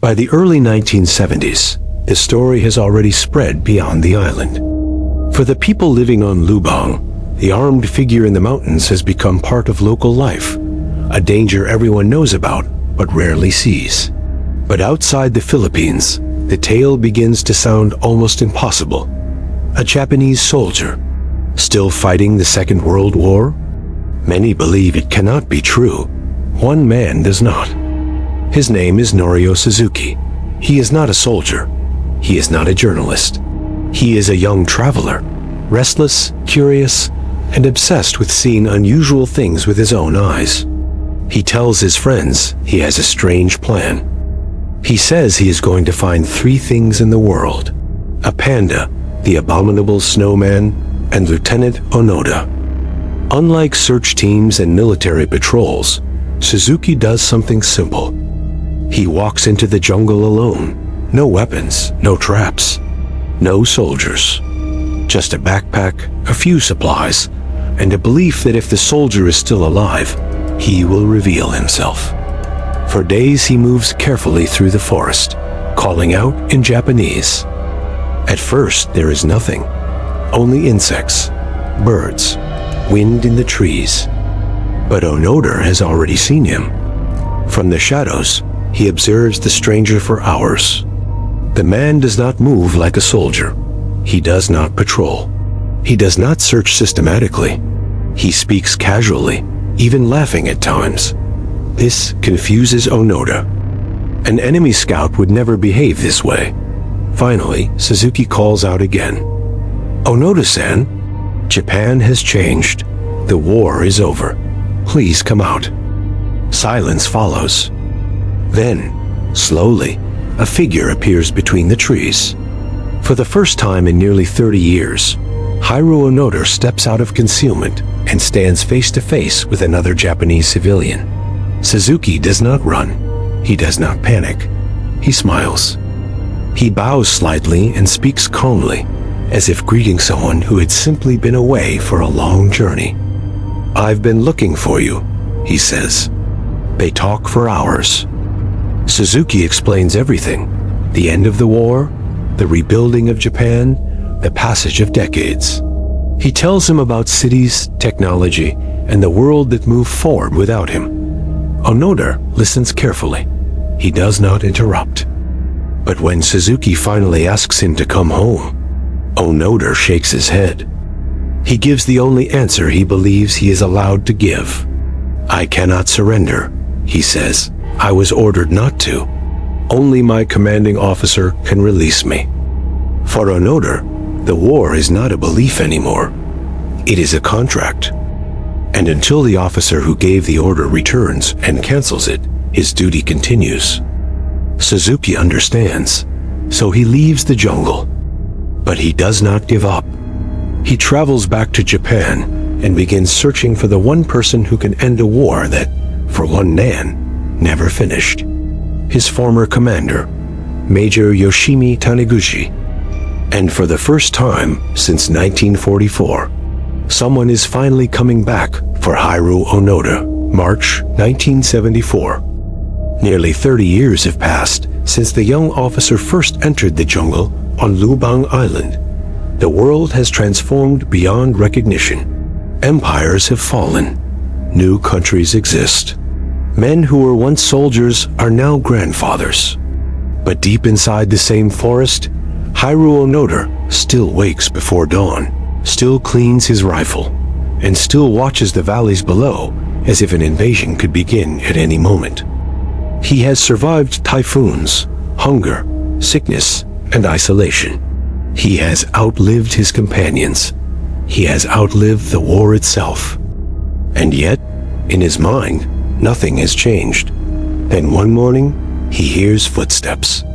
By the early 1970s, the story has already spread beyond the island. For the people living on Lubang, the armed figure in the mountains has become part of local life, a danger everyone knows about but rarely sees. But outside the Philippines, the tale begins to sound almost impossible. A Japanese soldier, still fighting the Second World War? Many believe it cannot be true. One man does not. His name is Norio Suzuki. He is not a soldier. He is not a journalist. He is a young traveler, restless, curious, and obsessed with seeing unusual things with his own eyes. He tells his friends he has a strange plan. He says he is going to find 3 things in the world: a panda, the abominable snowman, and Lieutenant Onoda. Unlike search teams and military patrols, Suzuki does something simple. He walks into the jungle alone. No weapons, no traps, no soldiers. Just a backpack, a few supplies, and a belief that if the soldier is still alive, he will reveal himself. For days he moves carefully through the forest, calling out in Japanese. At first there is nothing, only insects, birds, wind in the trees. But Onoda has already seen him. From the shadows, he observes the stranger for hours. The man does not move like a soldier. He does not patrol. He does not search systematically. He speaks casually, even laughing at times. This confuses Onoda. An enemy scout would never behave this way. Finally, Suzuki calls out again. "Onoda-san, Japan has changed. The war is over. Please come out." Silence follows. Then, slowly, a figure appears between the trees. For the first time in nearly 30 years, Hiroo Onoda steps out of concealment and stands face to face with another Japanese civilian. Suzuki does not run. He does not panic. He smiles. He bows slightly and speaks calmly, as if greeting someone who had simply been away for a long journey. "I've been looking for you," he says. They talk for hours. Suzuki explains everything: the end of the war, the rebuilding of Japan, the passage of decades. He tells him about cities, technology, and the world that moved forward without him. Onoda listens carefully. He does not interrupt. But when Suzuki finally asks him to come home, Onoda shakes his head. He gives the only answer he believes he is allowed to give. "I cannot surrender," he says. "I was ordered not to. Only my commanding officer can release me." For Onoda, the war is not a belief anymore. It is a contract. And until the officer who gave the order returns and cancels it, his duty continues. Suzuki understands, so he leaves the jungle. But he does not give up. He travels back to Japan and begins searching for the one person who can end a war that, for one man, never finished. His former commander, Major Yoshimi Taniguchi. And for the first time since 1944, someone is finally coming back for Hiroo Onoda. March 1974. Nearly 30 years have passed since the young officer first entered the jungle on Lubang Island. The world has transformed beyond recognition. Empires have fallen. New countries exist. Men who were once soldiers are now grandfathers. But deep inside the same forest, Hiroo Onoda still wakes before dawn, still cleans his rifle, and still watches the valleys below as if an invasion could begin at any moment. He has survived typhoons, hunger, sickness, and isolation. He has outlived his companions. He has outlived the war itself. And yet, in his mind, nothing has changed. Then one morning, he hears footsteps.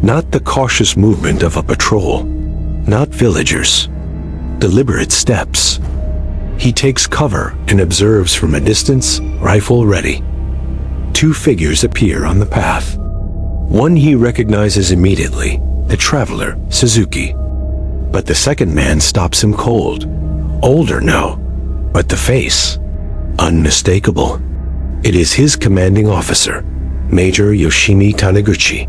Not the cautious movement of a patrol, not villagers, deliberate steps. He takes cover and observes from a distance, rifle ready. 2 figures appear on the path. One he recognizes immediately, the traveler, Suzuki. But the second man stops him cold. Older now, but the face, unmistakable. It is his commanding officer, Major Yoshimi Taniguchi.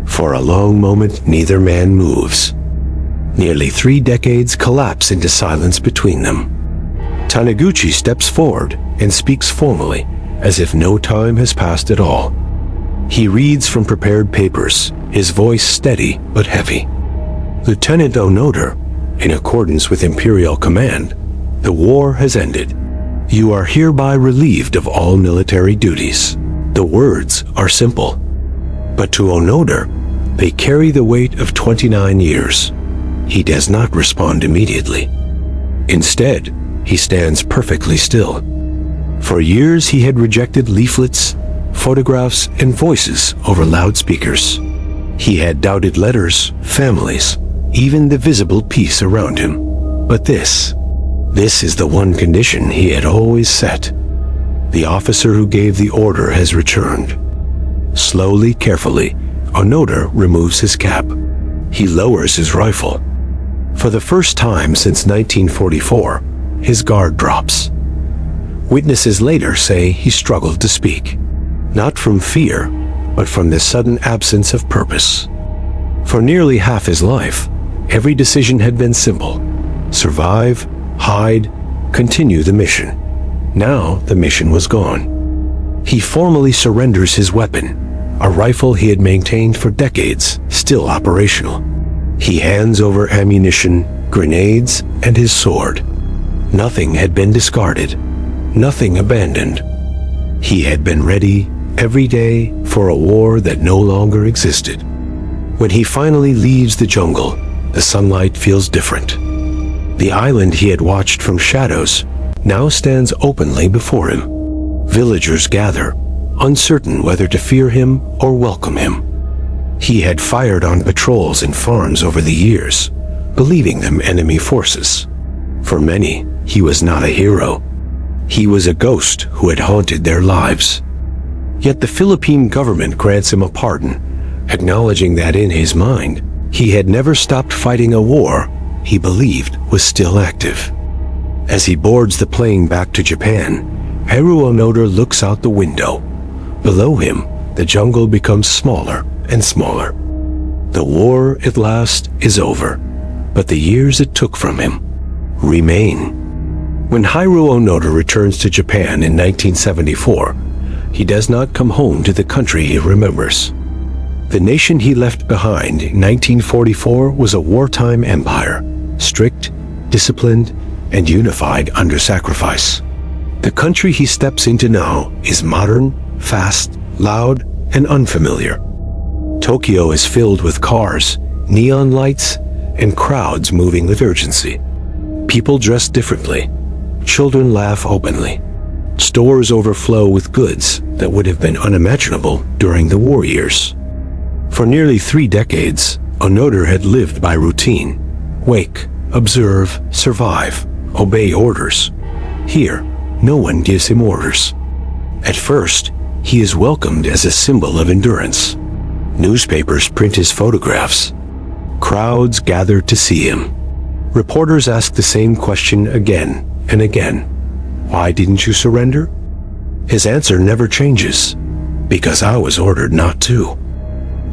For a long moment, neither man moves. Nearly 3 decades collapse into silence between them. Taniguchi steps forward and speaks formally, as if no time has passed at all. He reads from prepared papers, his voice steady but heavy. Lieutenant Onoda, in accordance with Imperial command, the war has ended. You are hereby relieved of all military duties. The words are simple, but to Onoda, they carry the weight of 29 years. He does not respond immediately. Instead, he stands perfectly still. For years he had rejected leaflets, photographs, and voices over loudspeakers. He had doubted letters, families, even the visible peace around him. But this is the one condition he had always set. The officer who gave the order has returned. Slowly, carefully, Onoda removes his cap. He lowers his rifle. For the first time since 1944, his guard drops. Witnesses later say he struggled to speak, not from fear, but from the sudden absence of purpose. For nearly half his life, every decision had been simple: survive, hide, continue the mission. Now the mission was gone. He formally surrenders his weapon, a rifle he had maintained for decades, still operational. He hands over ammunition, grenades, and his sword. Nothing had been discarded, nothing abandoned. He had been ready every day for a war that no longer existed. When he finally leaves the jungle, the sunlight feels different. The island he had watched from shadows now stands openly before him. Villagers gather, uncertain whether to fear him or welcome him. He had fired on patrols and farms over the years, believing them enemy forces. For many, he was not a hero. He was a ghost who had haunted their lives. Yet the Philippine government grants him a pardon, acknowledging that in his mind, he had never stopped fighting a war he believed was still active. As he boards the plane back to Japan, Hiroo Onoda looks out the window. Below him, the jungle becomes smaller and smaller. The war, at last, is over, but the years it took from him remain. When Hiroo Onoda returns to Japan in 1974, he does not come home to the country he remembers. The nation he left behind in 1944 was a wartime empire, strict, disciplined, and unified under sacrifice. The country he steps into now is modern, fast, loud, and unfamiliar. Tokyo is filled with cars, neon lights, and crowds moving with urgency. People dress differently. Children laugh openly. Stores overflow with goods that would have been unimaginable during the war years. For nearly 3 decades, Onoda had lived by routine. Wake, observe, survive, obey orders. Here, no one gives him orders. At first, he is welcomed as a symbol of endurance. Newspapers print his photographs. Crowds gather to see him. Reporters ask the same question again and again. Why didn't you surrender? His answer never changes. Because I was ordered not to.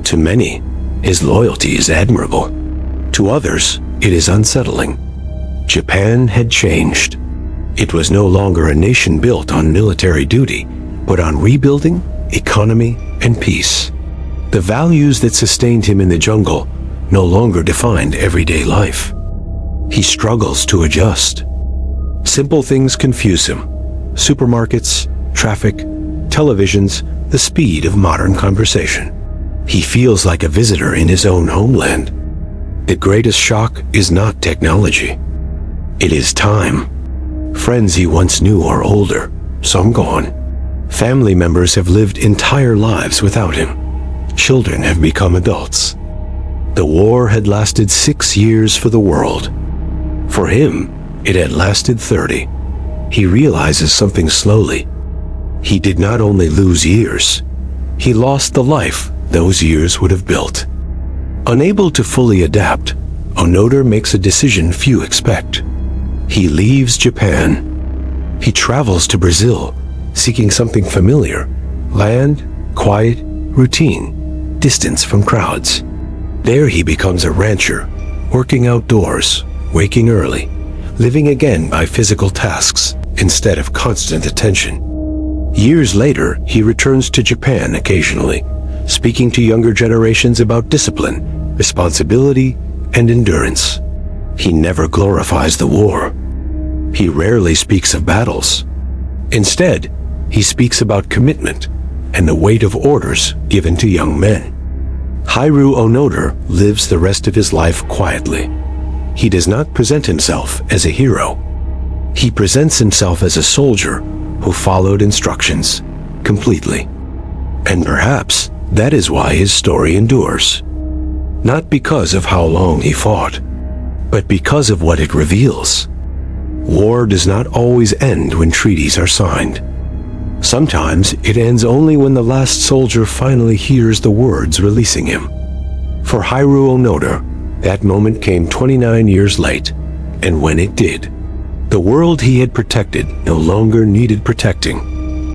To many, his loyalty is admirable. To others, it is unsettling. Japan had changed. It was no longer a nation built on military duty, but on rebuilding, economy, and peace. The values that sustained him in the jungle no longer defined everyday life. He struggles to adjust. Simple things confuse him. Supermarkets, traffic, televisions, the speed of modern conversation. He feels like a visitor in his own homeland. The greatest shock is not technology. It is time. Friends he once knew are older, some gone. Family members have lived entire lives without him. Children have become adults. The war had lasted 6 years for the world. For him, it had lasted 30. He realizes something slowly. He did not only lose years, he lost the life those years would have built. Unable to fully adapt, Onoda makes a decision few expect. He leaves Japan. He travels to Brazil, seeking something familiar: land, quiet, routine, distance from crowds. There he becomes a rancher, working outdoors, waking early, living again by physical tasks instead of constant attention. Years later, he returns to Japan occasionally, speaking to younger generations about discipline, responsibility, and endurance. He never glorifies the war. He rarely speaks of battles. Instead, he speaks about commitment and the weight of orders given to young men. Hiroo Onoda lives the rest of his life quietly. He does not present himself as a hero. He presents himself as a soldier who followed instructions completely. And perhaps that is why his story endures. Not because of how long he fought, but because of what it reveals. War does not always end when treaties are signed. Sometimes it ends only when the last soldier finally hears the words releasing him. For Hiroo Onoda, that moment came 29 years late, and when it did, the world he had protected no longer needed protecting.